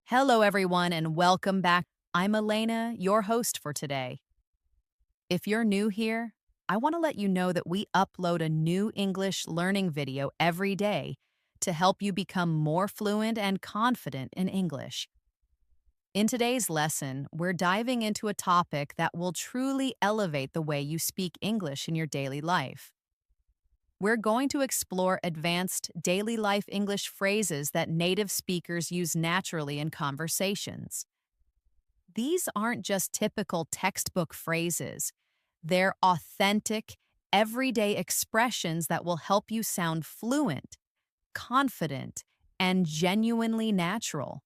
Hello, everyone, and welcome back. I'm Elena, your host for today. If you're new here, I want to let you know that we upload a new English learning video every day to help you become more fluent and confident in English. In today's lesson, we're diving into a topic that will truly elevate the way you speak English in your daily life. We're going to explore advanced daily life English phrases that native speakers use naturally in conversations. These aren't just typical textbook phrases, they're authentic, everyday expressions that will help you sound fluent, confident, and genuinely natural.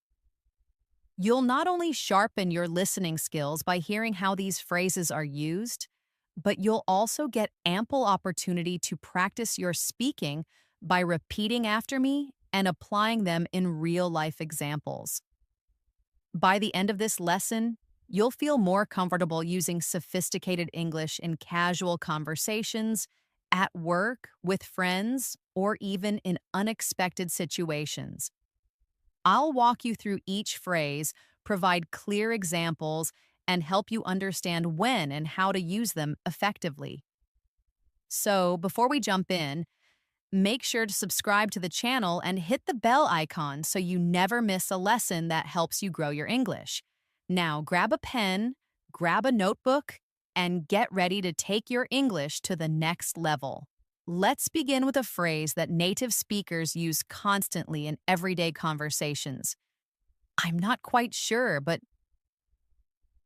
You'll not only sharpen your listening skills by hearing how these phrases are used, but you'll also get ample opportunity to practice your speaking by repeating after me and applying them in real life examples. By the end of this lesson, you'll feel more comfortable using sophisticated English in casual conversations, at work, with friends, or even in unexpected situations. I'll walk you through each phrase, provide clear examples, and help you understand when and how to use them effectively. So, before we jump in, make sure to subscribe to the channel and hit the bell icon so you never miss a lesson that helps you grow your English. Now, grab a pen, grab a notebook, and get ready to take your English to the next level. Let's begin with a phrase that native speakers use constantly in everyday conversations. I'm not quite sure, but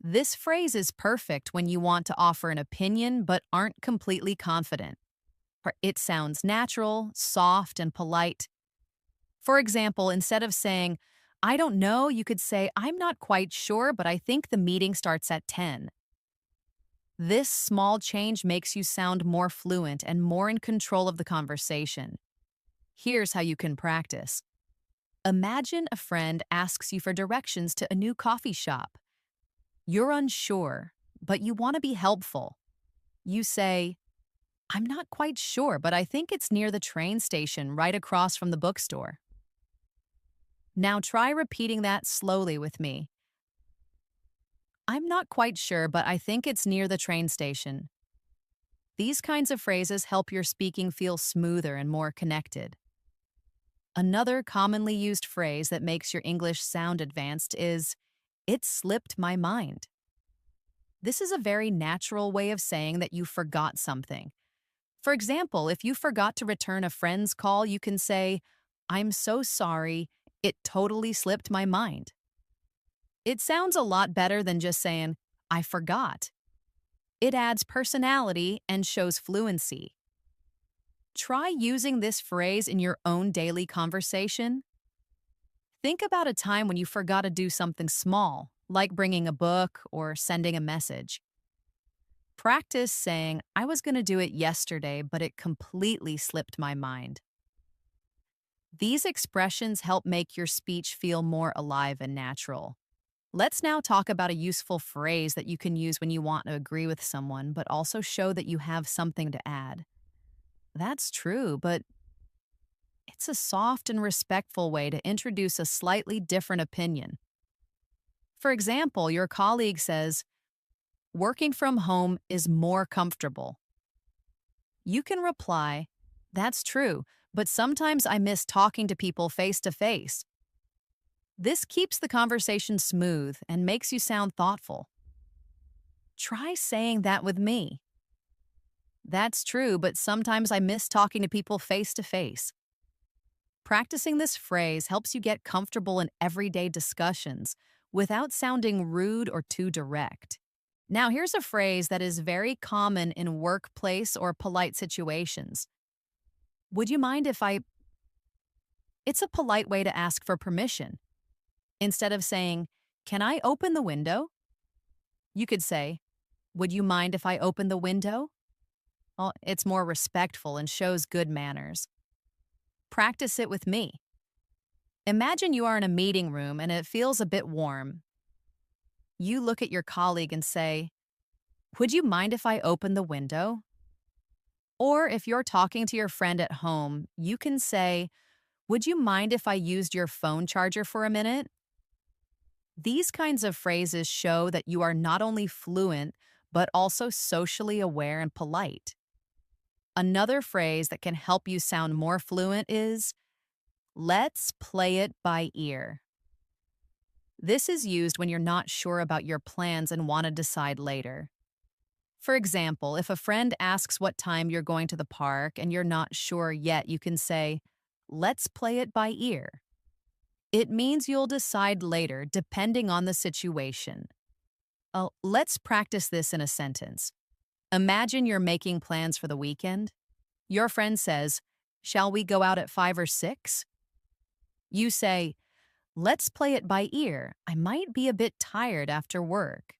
this phrase is perfect when you want to offer an opinion but aren't completely confident. It sounds natural, soft, and polite. For example, instead of saying, I don't know, you could say, I'm not quite sure, but I think the meeting starts at 10. This small change makes you sound more fluent and more in control of the conversation. Here's how you can practice. Imagine a friend asks you for directions to a new coffee shop. You're unsure, but you want to be helpful. You say, I'm not quite sure, but I think it's near the train station right across from the bookstore. Now try repeating that slowly with me. I'm not quite sure, but I think it's near the train station. These kinds of phrases help your speaking feel smoother and more connected. Another commonly used phrase that makes your English sound advanced is, it slipped my mind. This is a very natural way of saying that you forgot something. For example, if you forgot to return a friend's call, you can say, I'm so sorry, it totally slipped my mind. It sounds a lot better than just saying, I forgot. It adds personality and shows fluency. Try using this phrase in your own daily conversation. Think about a time when you forgot to do something small, like bringing a book or sending a message. Practice saying, I was going to do it yesterday, but it completely slipped my mind. These expressions help make your speech feel more alive and natural. Let's now talk about a useful phrase that you can use when you want to agree with someone, but also show that you have something to add. That's true, but it's a soft and respectful way to introduce a slightly different opinion. For example, your colleague says, working from home is more comfortable. You can reply, that's true, but sometimes I miss talking to people face to face. This keeps the conversation smooth and makes you sound thoughtful. Try saying that with me. That's true, but sometimes I miss talking to people face to face. Practicing this phrase helps you get comfortable in everyday discussions without sounding rude or too direct. Now, here's a phrase that is very common in workplace or polite situations. Would you mind if I... It's a polite way to ask for permission. Instead of saying, can I open the window? You could say, would you mind if I open the window? Well, it's more respectful and shows good manners. Practice it with me. Imagine you are in a meeting room and it feels a bit warm. You look at your colleague and say, would you mind if I open the window? Or if you're talking to your friend at home, you can say, would you mind if I used your phone charger for a minute? These kinds of phrases show that you are not only fluent, but also socially aware and polite. Another phrase that can help you sound more fluent is, let's play it by ear. This is used when you're not sure about your plans and want to decide later. For example, if a friend asks what time you're going to the park and you're not sure yet, you can say, let's play it by ear. It means you'll decide later depending on the situation. Let's practice this in a sentence. Imagine you're making plans for the weekend. Your friend says, shall we go out at 5 or 6? You say, let's play it by ear. I might be a bit tired after work.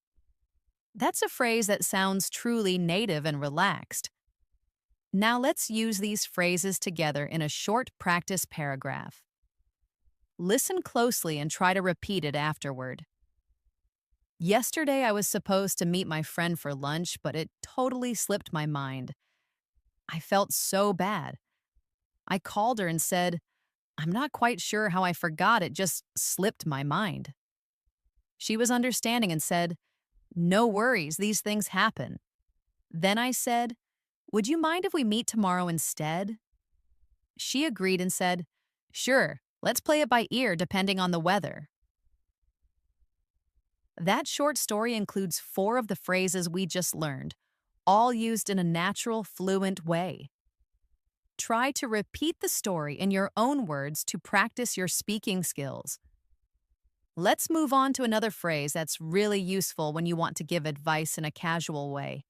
That's a phrase that sounds truly native and relaxed. Now let's use these phrases together in a short practice paragraph. Listen closely and try to repeat it afterward. Yesterday I was supposed to meet my friend for lunch, but it totally slipped my mind. I felt so bad. I called her and said, I'm not quite sure how I forgot, it just slipped my mind. She was understanding and said, no worries, these things happen. Then I said, would you mind if we meet tomorrow instead? She agreed and said, sure, let's play it by ear depending on the weather. That short story includes 4 of the phrases we just learned, all used in a natural, fluent way. Try to repeat the story in your own words to practice your speaking skills. Let's move on to another phrase that's really useful when you want to give advice in a casual way.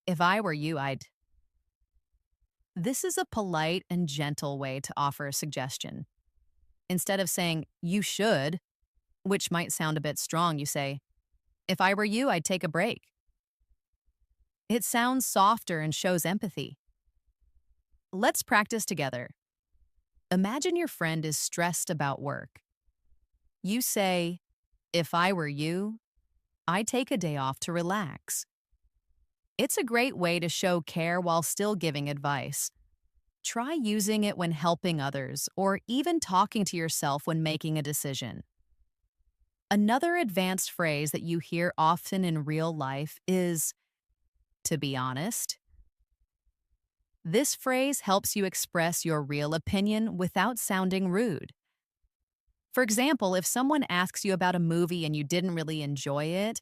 If I were you, I'd. This is a polite and gentle way to offer a suggestion. Instead of saying, you should, which might sound a bit strong, you say, if I were you, I'd take a break. It sounds softer and shows empathy. Let's practice together. Imagine your friend is stressed about work. You say, if I were you, I'd take a day off to relax. It's a great way to show care while still giving advice. Try using it when helping others or even talking to yourself when making a decision. Another advanced phrase that you hear often in real life is, to be honest. This phrase helps you express your real opinion without sounding rude. For example, if someone asks you about a movie and you didn't really enjoy it,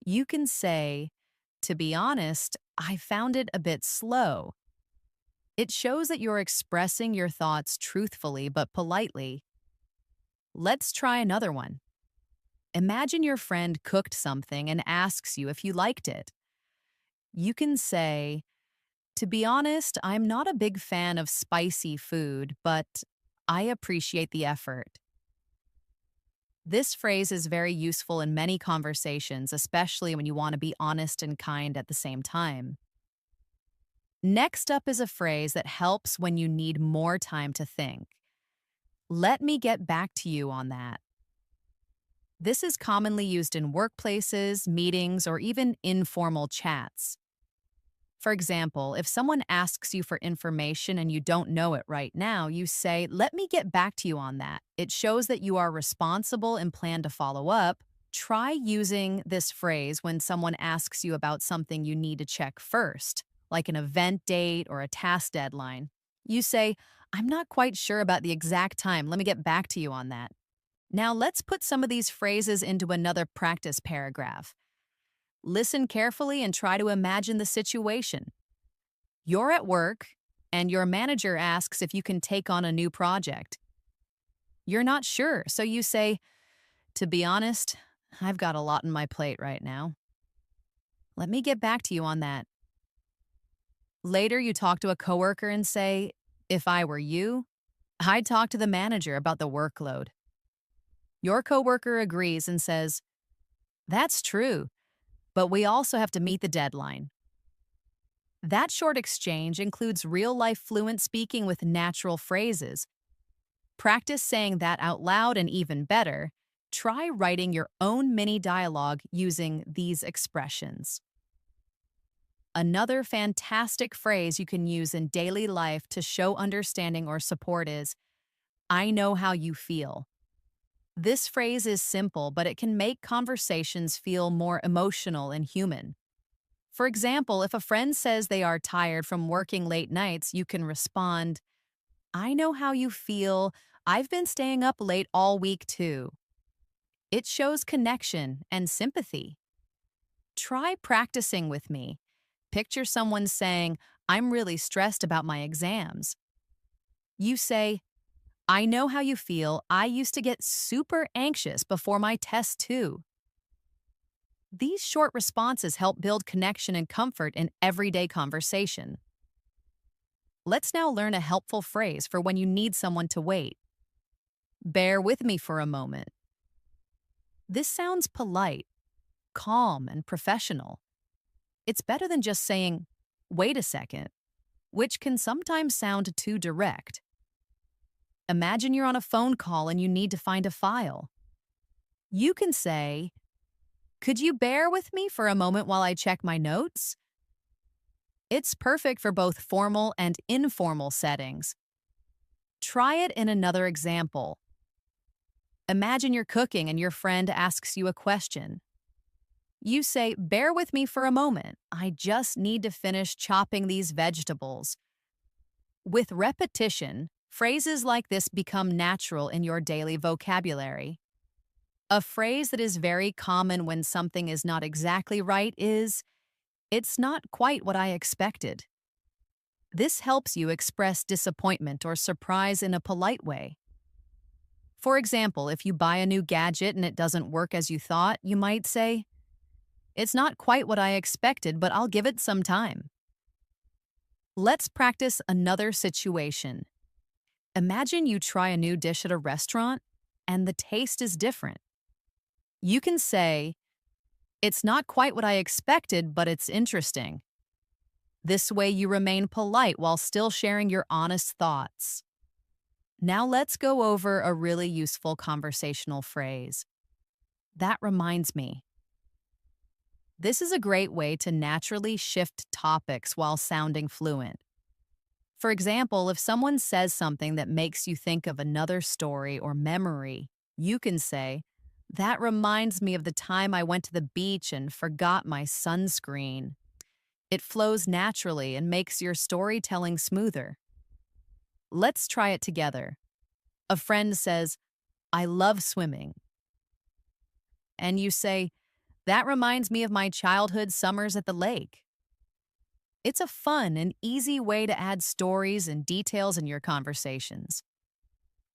you can say, to be honest, I found it a bit slow. It shows that you're expressing your thoughts truthfully but politely. Let's try another one. Imagine your friend cooked something and asks you if you liked it. You can say, to be honest, I'm not a big fan of spicy food, but I appreciate the effort. This phrase is very useful in many conversations, especially when you want to be honest and kind at the same time. Next up is a phrase that helps when you need more time to think. Let me get back to you on that. This is commonly used in workplaces, meetings, or even informal chats. For example, if someone asks you for information and you don't know it right now, you say, let me get back to you on that. It shows that you are responsible and plan to follow up. Try using this phrase when someone asks you about something you need to check first, like an event date or a task deadline. You say, I'm not quite sure about the exact time. Let me get back to you on that. Now let's put some of these phrases into another practice paragraph. Listen carefully and try to imagine the situation. You're at work, and your manager asks if you can take on a new project. You're not sure, so you say, to be honest, I've got a lot on my plate right now. Let me get back to you on that. Later, you talk to a coworker and say, if I were you, I'd talk to the manager about the workload. Your coworker agrees and says, that's true, but we also have to meet the deadline. That short exchange includes real-life fluent speaking with natural phrases. Practice saying that out loud, and even better, try writing your own mini dialogue using these expressions. Another fantastic phrase you can use in daily life to show understanding or support is, I know how you feel. This phrase is simple, but it can make conversations feel more emotional and human. For example, if a friend says they are tired from working late nights, you can respond, I know how you feel. I've been staying up late all week too. It shows connection and sympathy. Try practicing with me. Picture someone saying, I'm really stressed about my exams. You say, I know how you feel. I used to get super anxious before my test too. These short responses help build connection and comfort in everyday conversation. Let's now learn a helpful phrase for when you need someone to wait. Bear with me for a moment. This sounds polite, calm, and professional. It's better than just saying, wait a second, which can sometimes sound too direct. Imagine you're on a phone call and you need to find a file. You can say, could you bear with me for a moment while I check my notes? It's perfect for both formal and informal settings. Try it in another example. Imagine you're cooking and your friend asks you a question. You say, bear with me for a moment. I just need to finish chopping these vegetables. With repetition, phrases like this become natural in your daily vocabulary. A phrase that is very common when something is not exactly right is, it's not quite what I expected. This helps you express disappointment or surprise in a polite way. For example, if you buy a new gadget and it doesn't work as you thought, you might say, it's not quite what I expected, but I'll give it some time. Let's practice another situation. Imagine you try a new dish at a restaurant and the taste is different. You can say, it's not quite what I expected, but it's interesting. This way you remain polite while still sharing your honest thoughts. Now let's go over a really useful conversational phrase. That reminds me. This is a great way to naturally shift topics while sounding fluent. For example, if someone says something that makes you think of another story or memory, you can say, that reminds me of the time I went to the beach and forgot my sunscreen. It flows naturally and makes your storytelling smoother. Let's try it together. A friend says, I love swimming. And you say, that reminds me of my childhood summers at the lake. It's a fun and easy way to add stories and details in your conversations.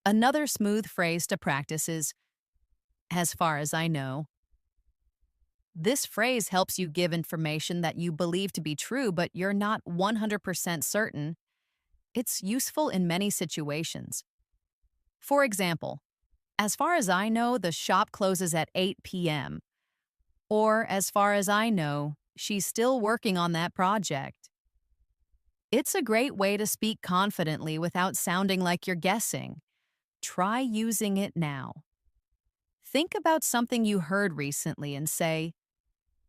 Another smooth phrase to practice is, as far as I know. This phrase helps you give information that you believe to be true, but you're not 100% certain. It's useful in many situations. For example, as far as I know, the shop closes at 8 p.m. Or, as far as I know, she's still working on that project. It's a great way to speak confidently without sounding like you're guessing. Try using it now. Think about something you heard recently and say,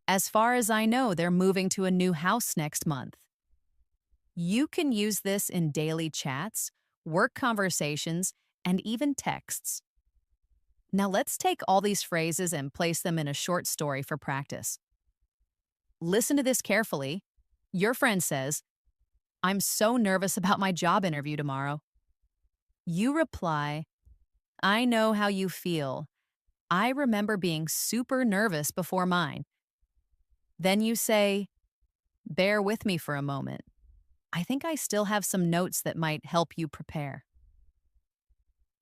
as far as I know, they're moving to a new house next month. You can use this in daily chats, work conversations, and even texts. Now let's take all these phrases and place them in a short story for practice. Listen to this carefully. Your friend says, I'm so nervous about my job interview tomorrow. You reply, I know how you feel. I remember being super nervous before mine. Then you say, bear with me for a moment. I think I still have some notes that might help you prepare.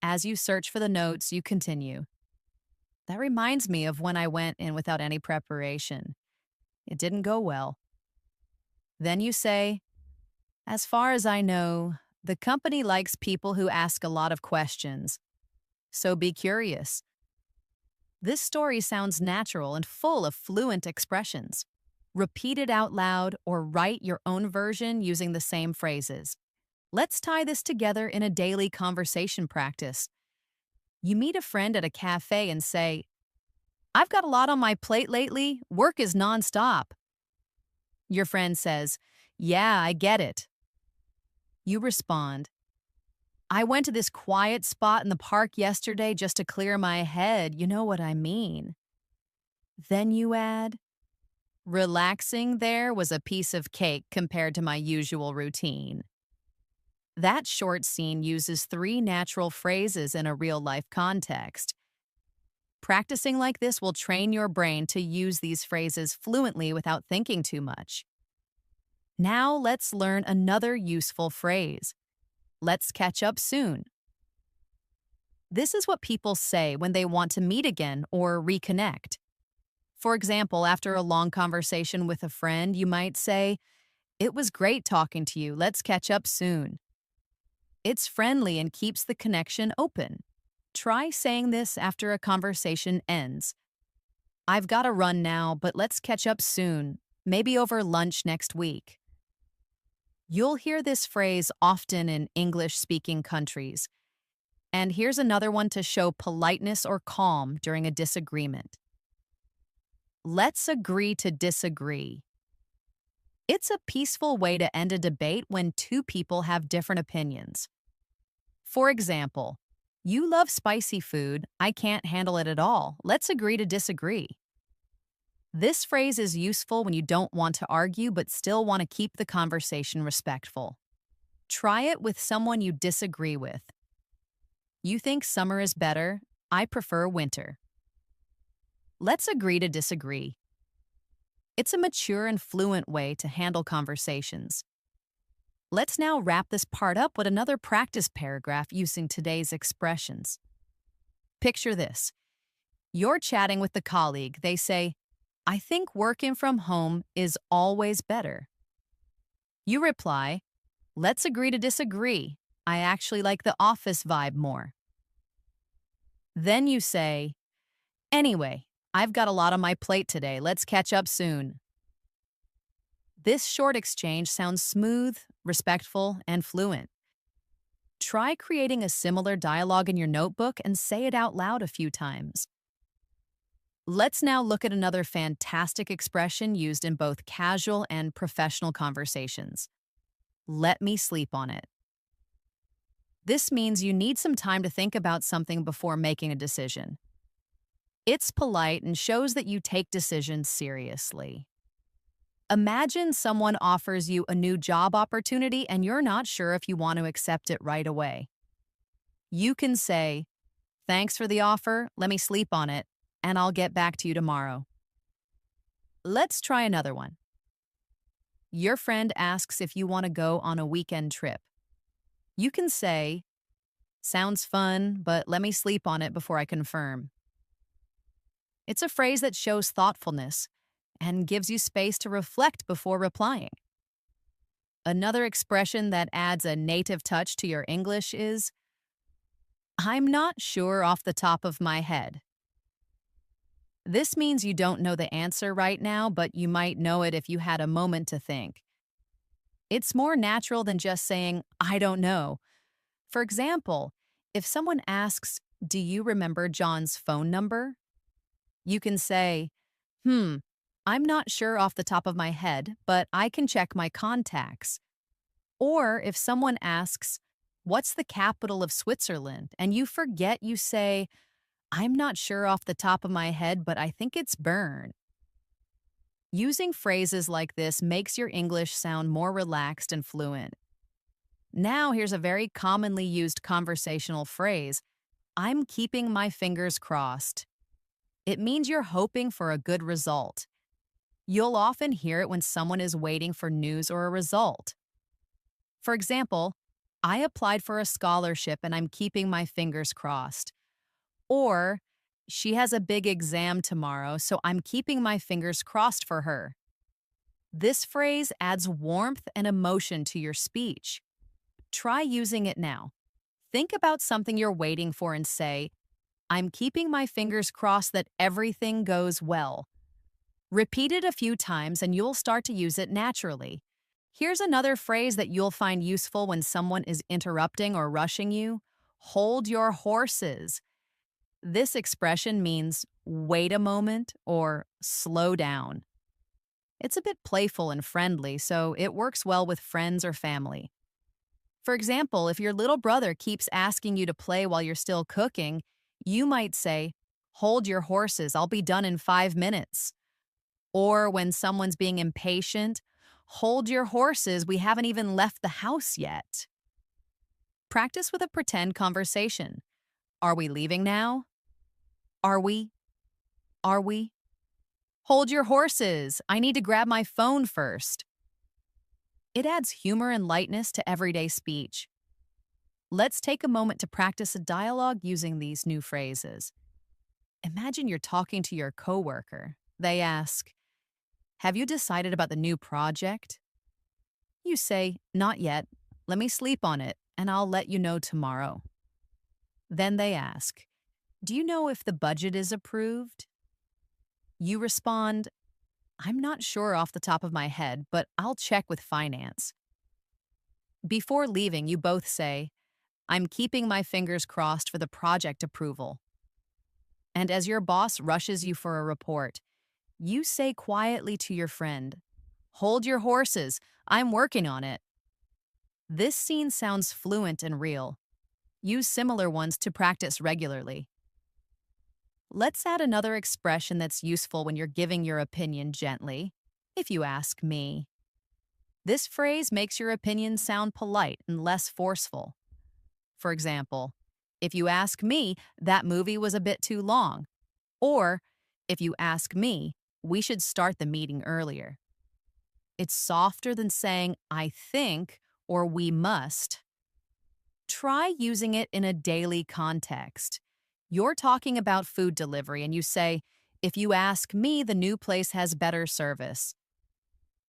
As you search for the notes, you continue. That reminds me of when I went in without any preparation. It didn't go well. Then you say, as far as I know, the company likes people who ask a lot of questions. So be curious. This story sounds natural and full of fluent expressions. Repeat it out loud or write your own version using the same phrases. Let's tie this together in a daily conversation practice. You meet a friend at a cafe and say, I've got a lot on my plate lately. Work is nonstop. Your friend says, yeah, I get it. You respond, I went to this quiet spot in the park yesterday just to clear my head. You know what I mean. Then you add, relaxing there was a piece of cake compared to my usual routine. That short scene uses three natural phrases in a real life context. Practicing like this will train your brain to use these phrases fluently without thinking too much. Now let's learn another useful phrase. Let's catch up soon. This is what people say when they want to meet again or reconnect. For example, after a long conversation with a friend, you might say, "It was great talking to you. Let's catch up soon." It's friendly and keeps the connection open. Try saying this after a conversation ends. "I've got to run now, but let's catch up soon, maybe over lunch next week." You'll hear this phrase often in English-speaking countries. And here's another one to show politeness or calm during a disagreement. Let's agree to disagree. It's a peaceful way to end a debate when two people have different opinions. For example, you love spicy food, I can't handle it at all. Let's agree to disagree. This phrase is useful when you don't want to argue but still want to keep the conversation respectful. Try it with someone you disagree with. You think summer is better, I prefer winter. Let's agree to disagree. It's a mature and fluent way to handle conversations. Let's now wrap this part up with another practice paragraph using today's expressions. Picture this. You're chatting with a colleague. They say, "I think working from home is always better." You reply, "Let's agree to disagree. I actually like the office vibe more." Then you say, "Anyway, I've got a lot on my plate today. Let's catch up soon." This short exchange sounds smooth, respectful, and fluent. Try creating a similar dialogue in your notebook and say it out loud a few times. Let's now look at another fantastic expression used in both casual and professional conversations. Let me sleep on it. This means you need some time to think about something before making a decision. It's polite and shows that you take decisions seriously. Imagine someone offers you a new job opportunity and you're not sure if you want to accept it right away. You can say, "Thanks for the offer, let me sleep on it, and I'll get back to you tomorrow." Let's try another one. Your friend asks if you want to go on a weekend trip. You can say, "Sounds fun, but let me sleep on it before I confirm." It's a phrase that shows thoughtfulness and gives you space to reflect before replying. Another expression that adds a native touch to your English is, "I'm not sure off the top of my head." This means you don't know the answer right now, but you might know it if you had a moment to think. It's more natural than just saying, "I don't know." For example, if someone asks, "Do you remember John's phone number?" You can say, "I'm not sure off the top of my head, but I can check my contacts." Or if someone asks, "What's the capital of Switzerland?" and you forget, you say, "I'm not sure off the top of my head, but I think it's Bern." Using phrases like this makes your English sound more relaxed and fluent. Now here's a very commonly used conversational phrase, "I'm keeping my fingers crossed." It means you're hoping for a good result. You'll often hear it when someone is waiting for news or a result. For example, "I applied for a scholarship and I'm keeping my fingers crossed." Or, "She has a big exam tomorrow, so I'm keeping my fingers crossed for her." This phrase adds warmth and emotion to your speech. Try using it now. Think about something you're waiting for and say, "I'm keeping my fingers crossed that everything goes well." Repeat it a few times and you'll start to use it naturally. Here's another phrase that you'll find useful when someone is interrupting or rushing you. Hold your horses. This expression means wait a moment or slow down. It's a bit playful and friendly, so it works well with friends or family. For example, if your little brother keeps asking you to play while you're still cooking, you might say, "Hold your horses, I'll be done in 5 minutes." Or when someone's being impatient, "Hold your horses, we haven't even left the house yet." Practice with a pretend conversation. Are we leaving now? Are we? Are we? Hold your horses, I need to grab my phone first. It adds humor and lightness to everyday speech. Let's take a moment to practice a dialogue using these new phrases. Imagine you're talking to your coworker. They ask, "Have you decided about the new project?" You say, "Not yet. Let me sleep on it, and I'll let you know tomorrow." Then they ask, "Do you know if the budget is approved?" You respond, "I'm not sure off the top of my head, but I'll check with finance." Before leaving, you both say, "I'm keeping my fingers crossed for the project approval." And as your boss rushes you for a report, you say quietly to your friend, "Hold your horses, I'm working on it." This scene sounds fluent and real. Use similar ones to practice regularly. Let's add another expression that's useful when you're giving your opinion gently. If you ask me. This phrase makes your opinion sound polite and less forceful. For example, if you ask me, that movie was a bit too long. Or, if you ask me, we should start the meeting earlier. It's softer than saying, "I think," or "we must." Try using it in a daily context. You're talking about food delivery and you say, "If you ask me, the new place has better service."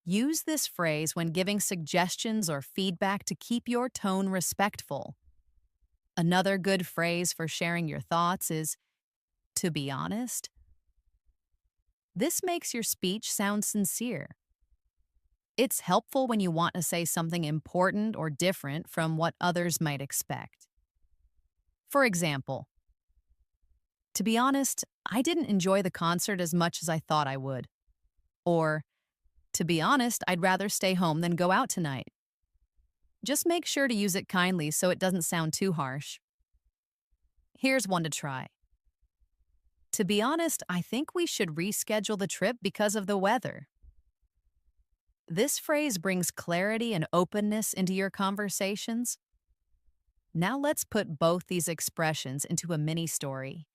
Use this phrase when giving suggestions or feedback to keep your tone respectful. Another good phrase for sharing your thoughts is, "To be honest." This makes your speech sound sincere. It's helpful when you want to say something important or different from what others might expect. For example, "To be honest, I didn't enjoy the concert as much as I thought I would." Or, "To be honest, I'd rather stay home than go out tonight." Just make sure to use it kindly so it doesn't sound too harsh. Here's one to try. "To be honest, I think we should reschedule the trip because of the weather." This phrase brings clarity and openness into your conversations. Now let's put both these expressions into a mini story.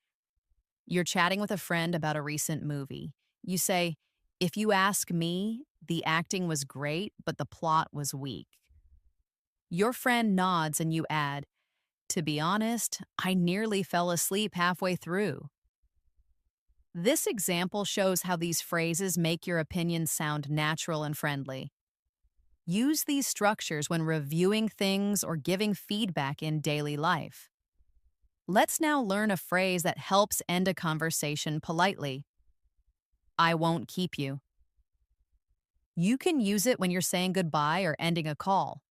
You're chatting with a friend about a recent movie. You say, "If you ask me, the acting was great, but the plot was weak." Your friend nods and you add, "To be honest, I nearly fell asleep halfway through." This example shows how these phrases make your opinion sound natural and friendly. Use these structures when reviewing things or giving feedback in daily life. Let's now learn a phrase that helps end a conversation politely. "I won't keep you." You can use it when you're saying goodbye or ending a call.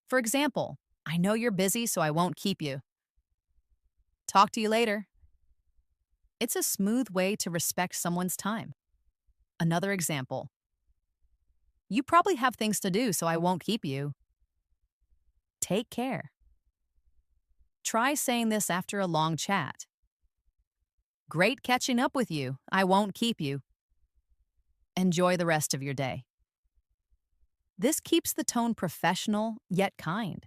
For example, "I know you're busy, so I won't keep you." "Talk to you later." It's a smooth way to respect someone's time. Another example. "You probably have things to do, so I won't keep you." Take care. Try saying this after a long chat. "Great catching up with you. I won't keep you." Enjoy the rest of your day. This keeps the tone professional yet kind.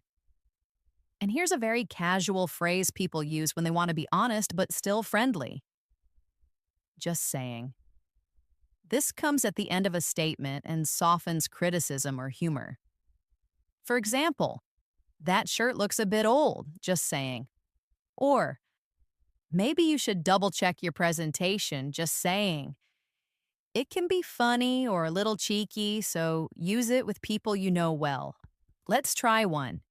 And here's a very casual phrase people use when they want to be honest but still friendly. "Just saying." This comes at the end of a statement and softens criticism or humor. For example, "That shirt looks a bit old, just saying." Or, "Maybe you should double check your presentation, just saying." It can be funny or a little cheeky, so use it with people you know well. Let's try one.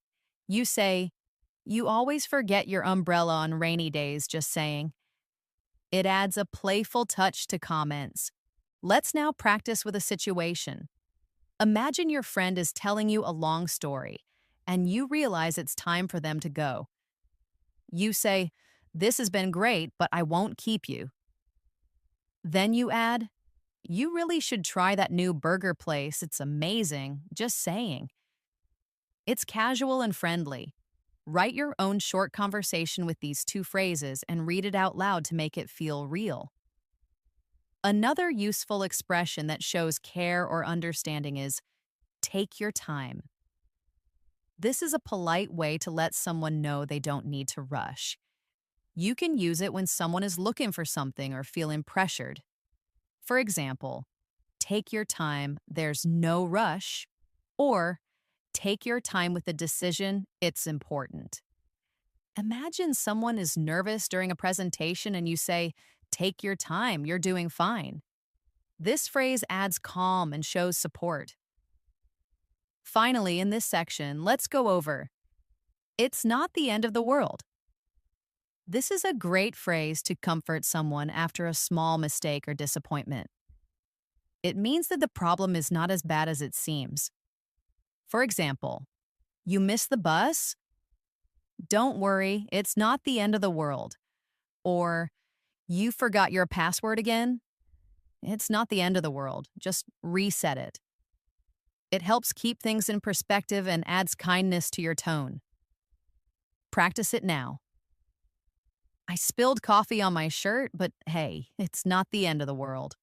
You say, "You always forget your umbrella on rainy days, just saying." It adds a playful touch to comments. Let's now practice with a situation. Imagine your friend is telling you a long story, and you realize it's time for them to go. You say, "This has been great, but I won't keep you." Then you add, "You really should try that new burger place, it's amazing, just saying." It's casual and friendly. Write your own short conversation with these two phrases and read it out loud to make it feel real. Another useful expression that shows care or understanding is take your time. This is a polite way to let someone know they don't need to rush. You can use it when someone is looking for something or feeling pressured. For example, take your time, there's no rush, or take your time with the decision, it's important. Imagine someone is nervous during a presentation and you say, take your time, you're doing fine. This phrase adds calm and shows support. Finally, in this section, let's go over it's not the end of the world. This is a great phrase to comfort someone after a small mistake or disappointment. It means that the problem is not as bad as it seems. For example, you missed the bus? Don't worry, it's not the end of the world. Or, you forgot your password again? It's not the end of the world, just reset it. It helps keep things in perspective and adds kindness to your tone. Practice it now. I spilled coffee on my shirt, but hey, it's not the end of the world.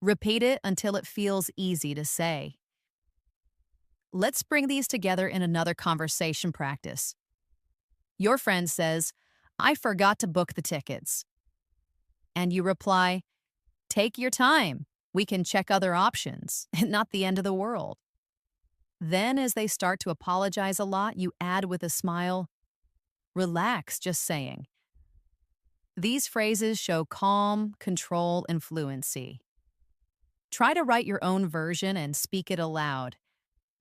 Repeat it until it feels easy to say. Let's bring these together in another conversation practice. Your friend says, I forgot to book the tickets. And you reply, take your time. We can check other options. Not the end of the world. Then, as they start to apologize a lot, you add with a smile, relax, just saying. These phrases show calm, control, and fluency. Try to write your own version and speak it aloud.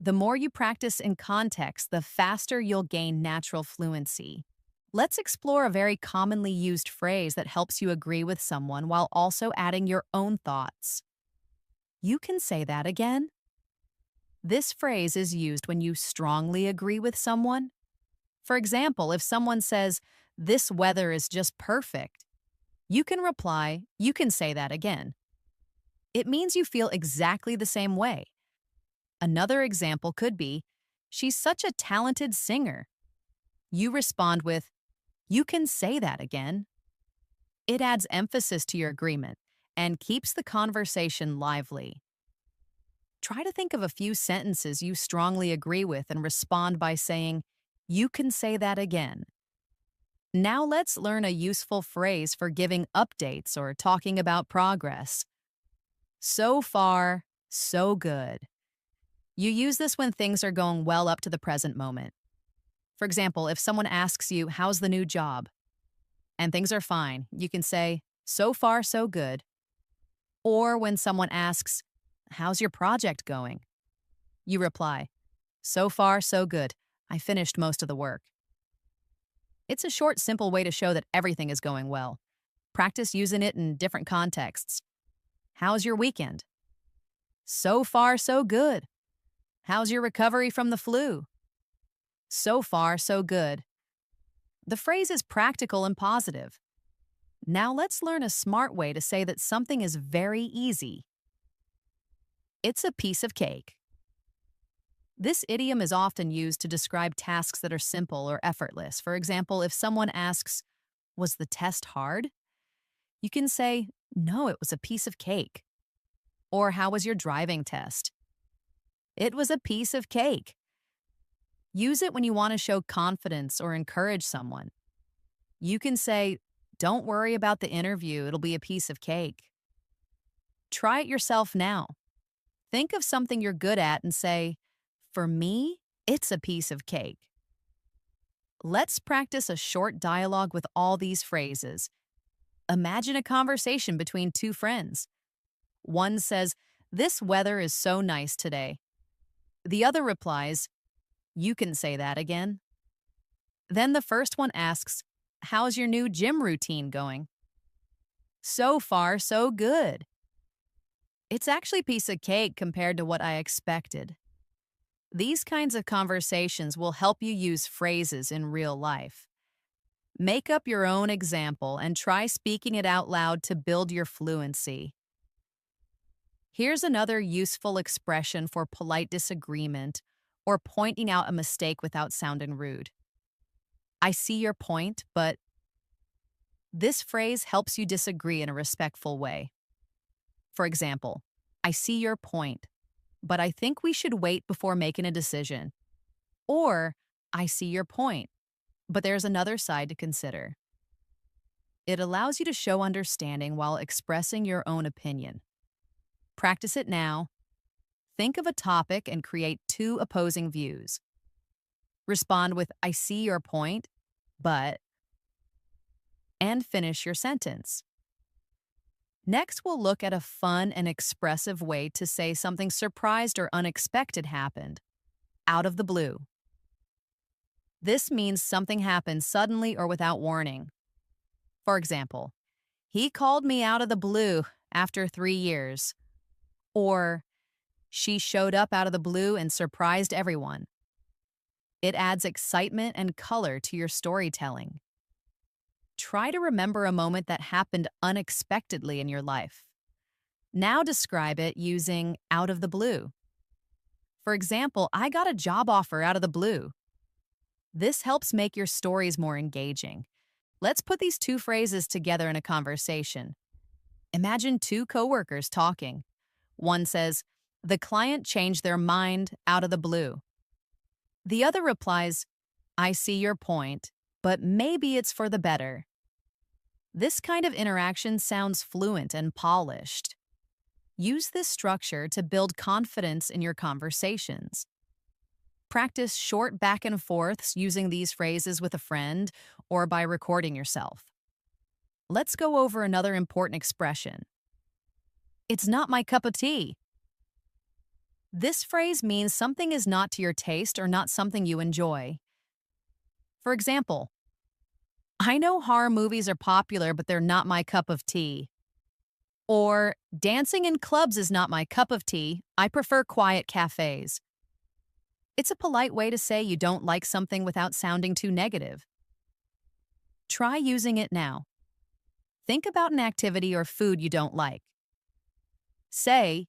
The more you practice in context, the faster you'll gain natural fluency. Let's explore a very commonly used phrase that helps you agree with someone while also adding your own thoughts. You can say that again. This phrase is used when you strongly agree with someone. For example, if someone says, this weather is just perfect, you can reply, you can say that again. It means you feel exactly the same way. Another example could be, she's such a talented singer. You respond with, you can say that again. It adds emphasis to your agreement and keeps the conversation lively. Try to think of a few sentences you strongly agree with and respond by saying, you can say that again. Now let's learn a useful phrase for giving updates or talking about progress. So far, so good. You use this when things are going well up to the present moment. For example, if someone asks you, how's the new job? And things are fine, you can say, so far, so good. Or when someone asks, how's your project going? You reply, so far, so good. I finished most of the work. It's a short, simple way to show that everything is going well. Practice using it in different contexts. How's your weekend? So far, so good. How's your recovery from the flu? So far, so good. The phrase is practical and positive. Now let's learn a smart way to say that something is very easy. It's a piece of cake. This idiom is often used to describe tasks that are simple or effortless. For example, if someone asks, was the test hard? You can say, no, it was a piece of cake. Or how was your driving test? It was a piece of cake. Use it when you want to show confidence or encourage someone. You can say, don't worry about the interview, it'll be a piece of cake. Try it yourself now. Think of something you're good at and say, for me, it's a piece of cake. Let's practice a short dialogue with all these phrases. Imagine a conversation between two friends. One says, this weather is so nice today. The other replies, you can say that again. Then the first one asks, how's your new gym routine going? So far, so good. It's actually a piece of cake compared to what I expected. These kinds of conversations will help you use phrases in real life. Make up your own example and try speaking it out loud to build your fluency. Here's another useful expression for polite disagreement or pointing out a mistake without sounding rude. I see your point, but this phrase helps you disagree in a respectful way. For example, I see your point, but I think we should wait before making a decision. Or, I see your point, but there's another side to consider. It allows you to show understanding while expressing your own opinion. Practice it now. Think of a topic and create two opposing views. Respond with, I see your point, but, and finish your sentence. Next, we'll look at a fun and expressive way to say something surprised or unexpected happened, out of the blue. This means something happened suddenly or without warning. For example, he called me out of the blue after 3 years. Or, she showed up out of the blue and surprised everyone. It adds excitement and color to your storytelling. Try to remember a moment that happened unexpectedly in your life. Now describe it using out of the blue. For example, I got a job offer out of the blue. This helps make your stories more engaging. Let's put these two phrases together in a conversation. Imagine two coworkers talking. One says, the client changed their mind out of the blue. The other replies, I see your point, but maybe it's for the better. This kind of interaction sounds fluent and polished. Use this structure to build confidence in your conversations. Practice short back and forths using these phrases with a friend or by recording yourself. Let's go over another important expression. It's not my cup of tea. This phrase means something is not to your taste or not something you enjoy. For example, I know horror movies are popular, but they're not my cup of tea. Or, dancing in clubs is not my cup of tea. I prefer quiet cafes. It's a polite way to say you don't like something without sounding too negative. Try using it now. Think about an activity or food you don't like. Say,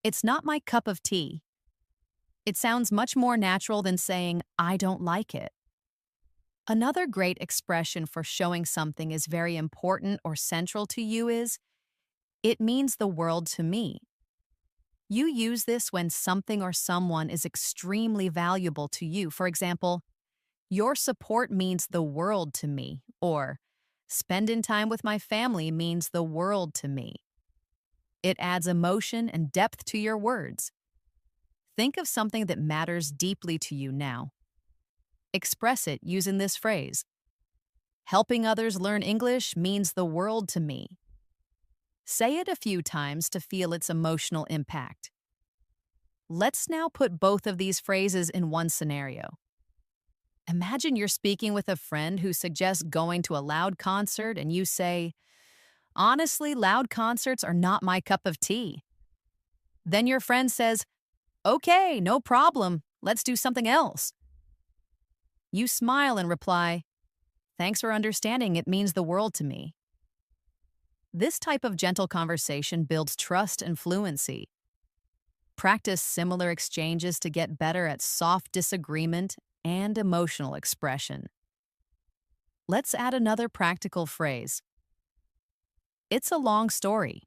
it's not my cup of tea. It sounds much more natural than saying, I don't like it. Another great expression for showing something is very important or central to you is, it means the world to me. You use this when something or someone is extremely valuable to you. For example, your support means the world to me, or spending time with my family means the world to me. It adds emotion and depth to your words. Think of something that matters deeply to you now. Express it using this phrase. Helping others learn English means the world to me. Say it a few times to feel its emotional impact. Let's now put both of these phrases in one scenario. Imagine you're speaking with a friend who suggests going to a loud concert and you say, honestly, loud concerts are not my cup of tea. Then your friend says, okay, no problem, let's do something else. You smile and reply, thanks for understanding, it means the world to me. This type of gentle conversation builds trust and fluency. Practice similar exchanges to get better at soft disagreement and emotional expression. Let's add another practical phrase. It's a long story.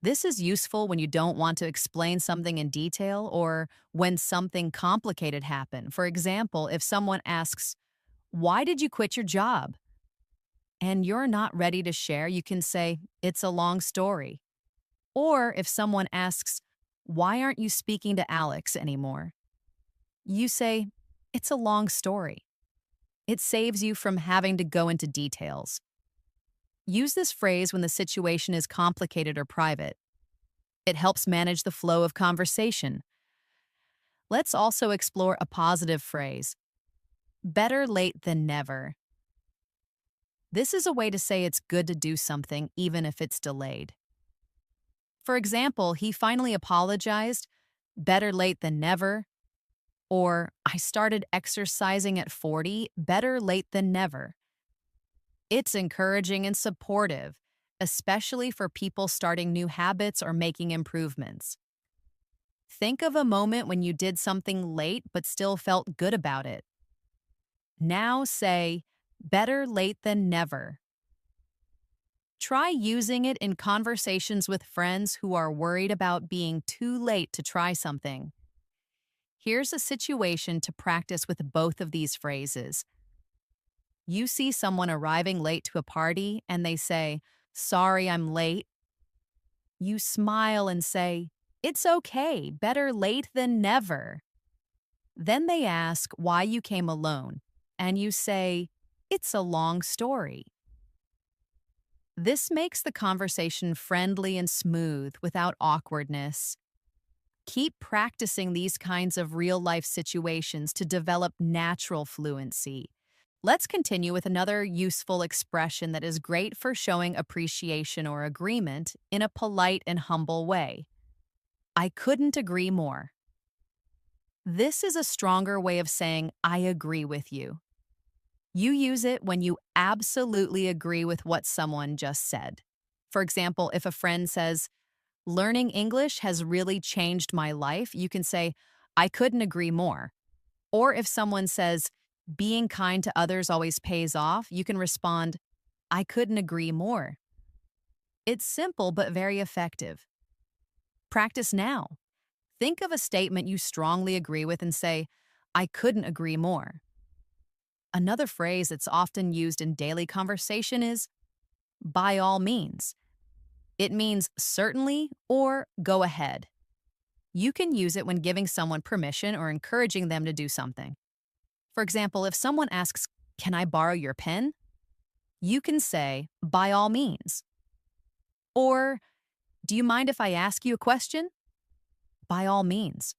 This is useful when you don't want to explain something in detail or when something complicated happened. For example, if someone asks, why did you quit your job? And you're not ready to share, you can say, it's a long story. Or if someone asks, why aren't you speaking to Alex anymore? You say, it's a long story. It saves you from having to go into details. Use this phrase when the situation is complicated or private. It helps manage the flow of conversation. Let's also explore a positive phrase. Better late than never. This is a way to say it's good to do something even if it's delayed. For example, he finally apologized, better late than never. Or, I started exercising at 40, better late than never. It's encouraging and supportive, especially for people starting new habits or making improvements. Think of a moment when you did something late but still felt good about it. Now say, better late than never. Try using it in conversations with friends who are worried about being too late to try something. Here's a situation to practice with both of these phrases. You see someone arriving late to a party and they say, "Sorry, I'm late." You smile and say, "It's okay, better late than never." Then they ask why you came alone, and you say, "It's a long story." This makes the conversation friendly and smooth without awkwardness. Keep practicing these kinds of real life situations to develop natural fluency. Let's continue with another useful expression that is great for showing appreciation or agreement in a polite and humble way. I couldn't agree more. This is a stronger way of saying, I agree with you. You use it when you absolutely agree with what someone just said. For example, if a friend says, learning English has really changed my life, you can say, I couldn't agree more. Or if someone says, being kind to others always pays off, you can respond, I couldn't agree more. It's simple but very effective. Practice now. Think of a statement you strongly agree with and say, I couldn't agree more. Another phrase that's often used in daily conversation is, by all means. It means certainly or go ahead. You can use it when giving someone permission or encouraging them to do something. For example, if someone asks, can I borrow your pen? You can say, by all means. Or, do you mind if I ask you a question? By all means.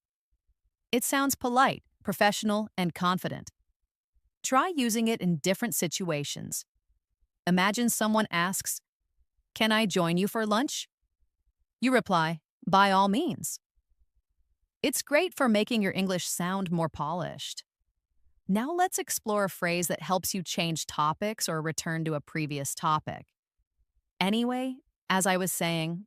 It sounds polite, professional, and confident. Try using it in different situations. Imagine someone asks, can I join you for lunch? You reply, by all means. It's great for making your English sound more polished. Now let's explore a phrase that helps you change topics or return to a previous topic. Anyway, as I was saying,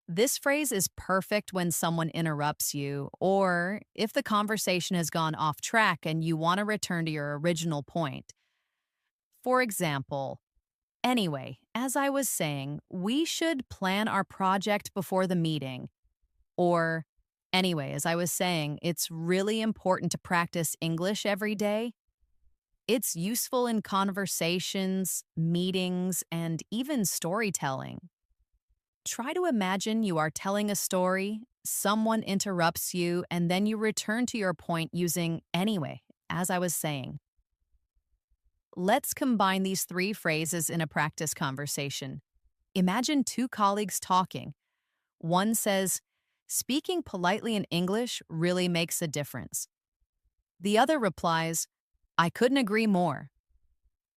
this phrase is perfect when someone interrupts you or if the conversation has gone off track and you want to return to your original point. For example, anyway, as I was saying, we should plan our project before the meeting. Or, anyway, as I was saying, it's really important to practice English every day. It's useful in conversations, meetings, and even storytelling. Try to imagine you are telling a story, someone interrupts you, and then you return to your point using anyway, as I was saying. Let's combine these three phrases in a practice conversation. Imagine two colleagues talking. One says, speaking politely in English really makes a difference. The other replies, I couldn't agree more.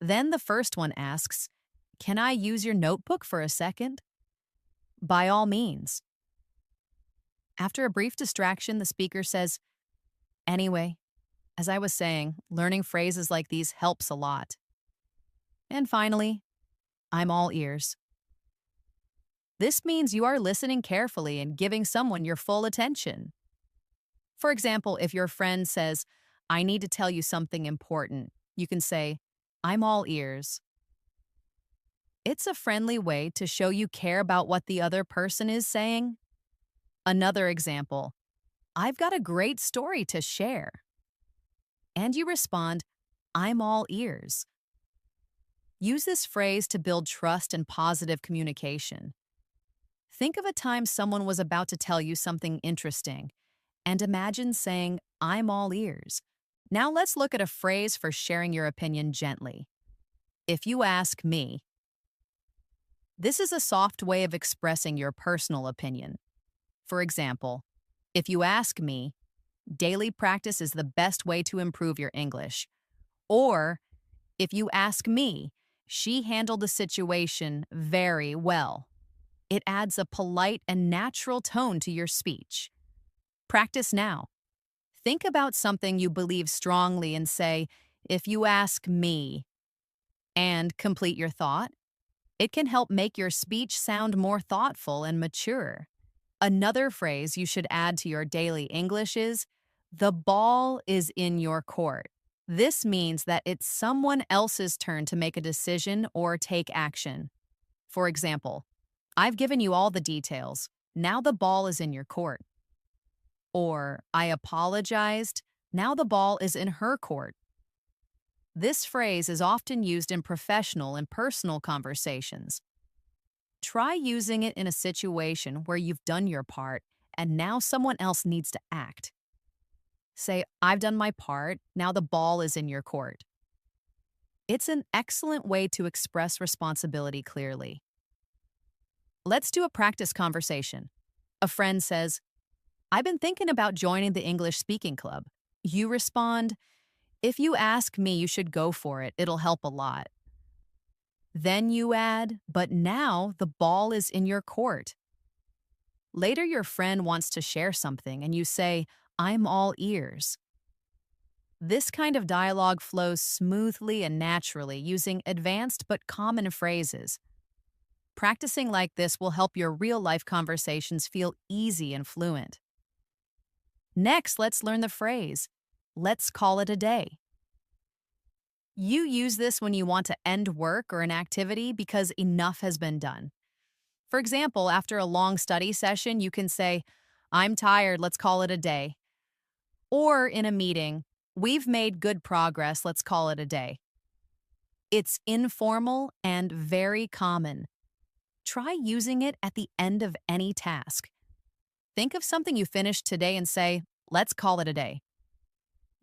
Then the first one asks, can I use your notebook for a second? By all means. After a brief distraction, the speaker says, anyway, as I was saying, learning phrases like these helps a lot. And finally, I'm all ears. This means you are listening carefully and giving someone your full attention. For example, if your friend says, I need to tell you something important, you can say, I'm all ears. It's a friendly way to show you care about what the other person is saying. Another example, I've got a great story to share. And you respond, I'm all ears. Use this phrase to build trust and positive communication. Think of a time someone was about to tell you something interesting, and imagine saying, I'm all ears. Now let's look at a phrase for sharing your opinion gently. If you ask me, this is a soft way of expressing your personal opinion. For example, if you ask me, daily practice is the best way to improve your English. Or, if you ask me, she handled the situation very well. It adds a polite and natural tone to your speech. Practice now. Think about something you believe strongly and say, if you ask me, and complete your thought. It can help make your speech sound more thoughtful and mature. Another phrase you should add to your daily English is, the ball is in your court. This means that it's someone else's turn to make a decision or take action. For example, I've given you all the details. Now the ball is in your court. Or, I apologized. Now the ball is in her court. This phrase is often used in professional and personal conversations. Try using it in a situation where you've done your part and now someone else needs to act. Say, I've done my part, now the ball is in your court. It's an excellent way to express responsibility clearly. Let's do a practice conversation. A friend says, I've been thinking about joining the English speaking club. You respond, if you ask me, you should go for it. It'll help a lot. Then you add, but now the ball is in your court. Later, your friend wants to share something and you say, I'm all ears. This kind of dialogue flows smoothly and naturally using advanced but common phrases. Practicing like this will help your real-life conversations feel easy and fluent. Next, let's learn the phrase, let's call it a day. You use this when you want to end work or an activity because enough has been done. For example, after a long study session, you can say, I'm tired, let's call it a day. Or in a meeting, we've made good progress, let's call it a day. It's informal and very common. Try using it at the end of any task. Think of something you finished today and say, let's call it a day.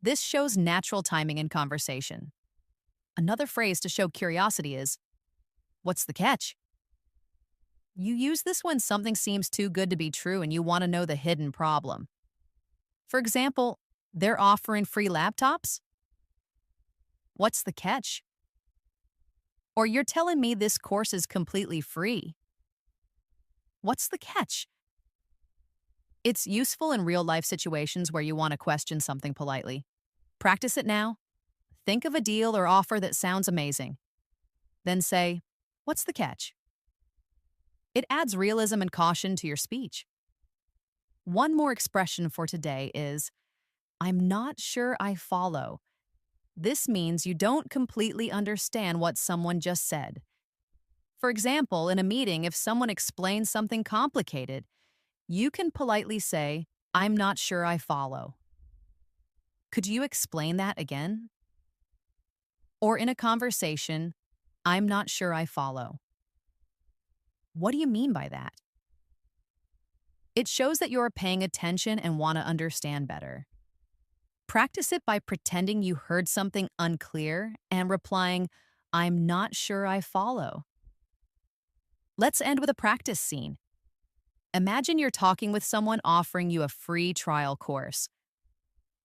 This shows natural timing in conversation. Another phrase to show curiosity is, what's the catch? You use this when something seems too good to be true and you want to know the hidden problem. For example, they're offering free laptops? What's the catch? Or you're telling me this course is completely free. What's the catch? It's useful in real-life situations where you want to question something politely. Practice it now. Think of a deal or offer that sounds amazing. Then say, what's the catch? It adds realism and caution to your speech. One more expression for today is, I'm not sure I follow. This means you don't completely understand what someone just said. For example, in a meeting, if someone explains something complicated, you can politely say, I'm not sure I follow. Could you explain that again? Or in a conversation, I'm not sure I follow. What do you mean by that? It shows that you're paying attention and want to understand better. Practice it by pretending you heard something unclear and replying, I'm not sure I follow. Let's end with a practice scene. Imagine you're talking with someone offering you a free trial course.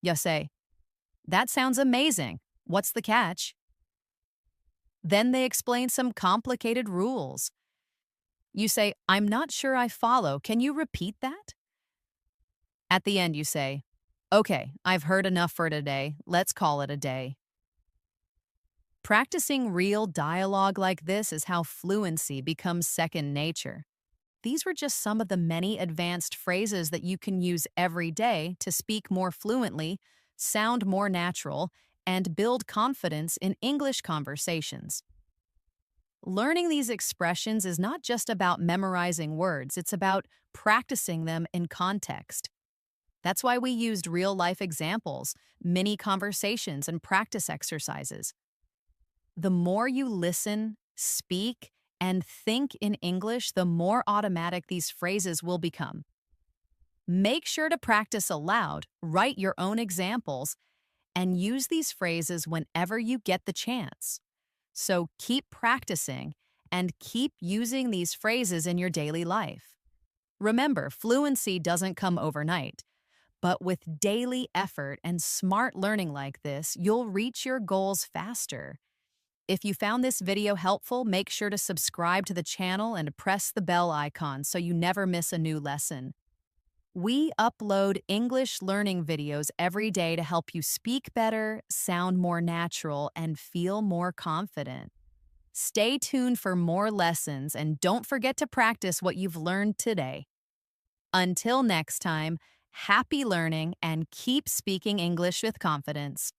You say, that sounds amazing. What's the catch? Then they explain some complicated rules. You say, I'm not sure I follow. Can you repeat that? At the end, you say, okay, I've heard enough for today. Let's call it a day. Practicing real dialogue like this is how fluency becomes second nature. These were just some of the many advanced phrases that you can use every day to speak more fluently, sound more natural, and build confidence in English conversations. Learning these expressions is not just about memorizing words, it's about practicing them in context. That's why we used real-life examples, mini conversations, and practice exercises. The more you listen, speak, and think in English, the more automatic these phrases will become. Make sure to practice aloud, write your own examples, and use these phrases whenever you get the chance. So keep practicing and keep using these phrases in your daily life. Remember, fluency doesn't come overnight, but with daily effort and smart learning like this, you'll reach your goals faster. If you found this video helpful, make sure to subscribe to the channel and press the bell icon so you never miss a new lesson. We upload English learning videos every day to help you speak better, sound more natural, and feel more confident. Stay tuned for more lessons and don't forget to practice what you've learned today. Until next time, happy learning and keep speaking English with confidence.